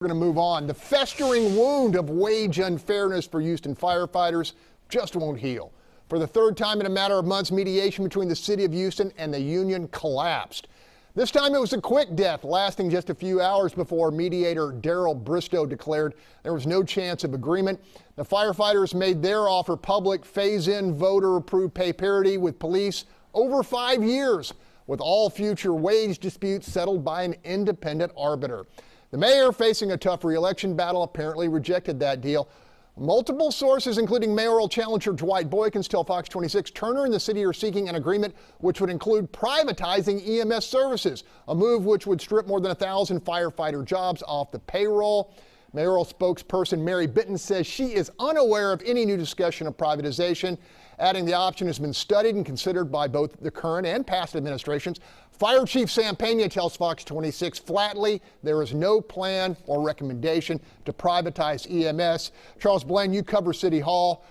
We're going to move on. The festering wound of wage unfairness for Houston firefighters just won't heal. For the third time in a matter of months, mediation between the city of Houston and the union collapsed. This time it was a quick death, lasting just a few hours before mediator Darrell Bristow declared there was no chance of agreement. The firefighters made their offer public: phase-in voter-approved pay parity with police over 5 years, with all future wage disputes settled by an independent arbiter. The mayor, facing a tough re-election battle, apparently rejected that deal. Multiple sources, including mayoral challenger Dwight Boykins, tell Fox 26 Turner and the city are seeking an agreement which would include privatizing EMS services, a move which would strip more than 1,000 firefighter jobs off the payroll. Mayoral spokesperson Mary Bitton says she is unaware of any new discussion of privatization, adding the option has been studied and considered by both the current and past administrations. Fire Chief Sam Pena tells Fox 26 flatly there is no plan or recommendation to privatize EMS. Charles Blaine, you cover City Hall.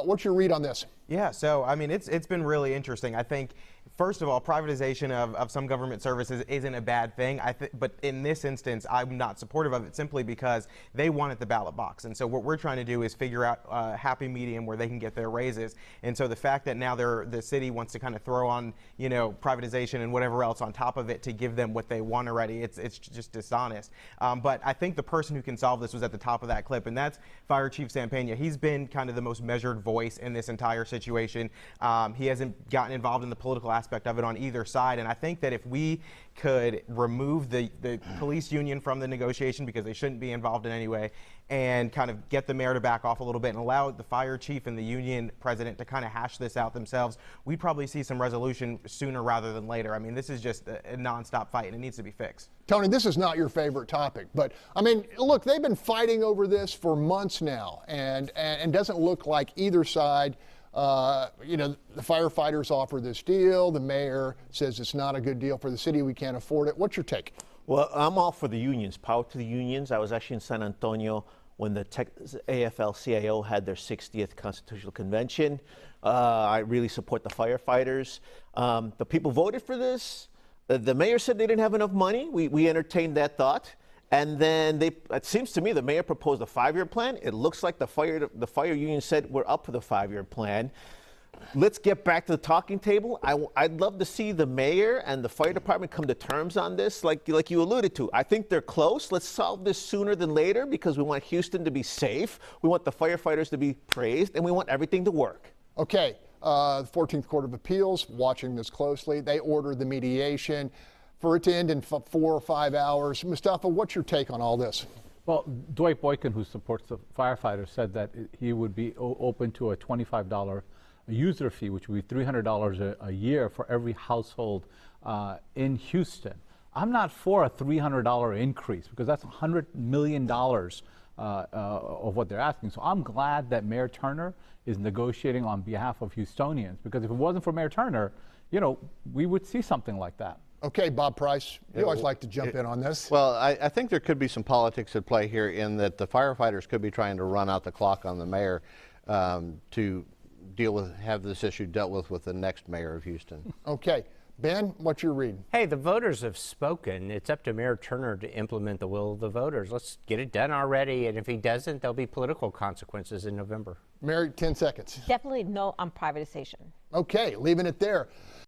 What's your read on this? Yeah, so I mean, it's been really interesting. I think, first of all, privatization of some government services isn't a bad thing. But in this instance, I'm not supportive of it simply because they wanted the ballot box. And so what we're trying to do is figure out a happy medium where they can get their raises. And so the fact that now the city wants to kind of throw on, privatization and whatever else on top of it to give them what they want already, it's just dishonest. But I think the person who can solve this was at the top of that clip, and that's Fire Chief Sam Pena. He's been kind of the most measured voice in this entire situation. He hasn't gotten involved in the political aspect of it on either side, and I think that if we could remove the police union from the negotiation, because they shouldn't be involved in any way, and kind of get the mayor to back off a little bit and allow the fire chief and the union president to kind of hash this out themselves, we'd probably see some resolution sooner rather than later. I mean, this is just a nonstop fight, and it needs to be fixed. Tony, this is not your favorite topic, but I mean, look, they've been fighting over this for months now, and doesn't look like either side. The firefighters offer this deal. The mayor says it's not a good deal for the city. We can't afford it. What's your take? Well, I'm all for the unions. Power to the unions. I was actually in San Antonio when the AFL-CIO had their 60th Constitutional Convention. I really support the firefighters. The people voted for this. The mayor said they didn't have enough money. We entertained that thought. And then it seems to me the mayor proposed a 5-year plan. It looks like the fire union said we're up for the 5-year plan. Let's get back to the talking table. I'd love to see the mayor and the fire department come to terms on this, like you alluded to. I think they're close. Let's solve this sooner than later, because we want Houston to be safe. We want the firefighters to be praised, and we want everything to work. Okay, the 14th Court of Appeals watching this closely. They ordered the mediation for it to end in 4 or 5 hours. Mustafa, what's your take on all this? Well, Dwight Boykins, who supports the firefighters, said that he would be open to a $25 user fee, which would be $300 a year for every household in Houston. I'm not for a $300 increase, because that's $100 million of what they're asking. So I'm glad that Mayor Turner is negotiating on behalf of Houstonians, because if it wasn't for Mayor Turner, we would see something like that. Okay, Bob Price, you always like to jump in on this. Well, I think there could be some politics at play here, in that the firefighters could be trying to run out the clock on the mayor to have this issue dealt with the next mayor of Houston. Okay. Ben, what's your read? Hey, the voters have spoken. It's up to Mayor Turner to implement the will of the voters. Let's get it done already, and if he doesn't, there'll be political consequences in November. Mary, 10 seconds. Definitely no on privatization. Okay, leaving it there.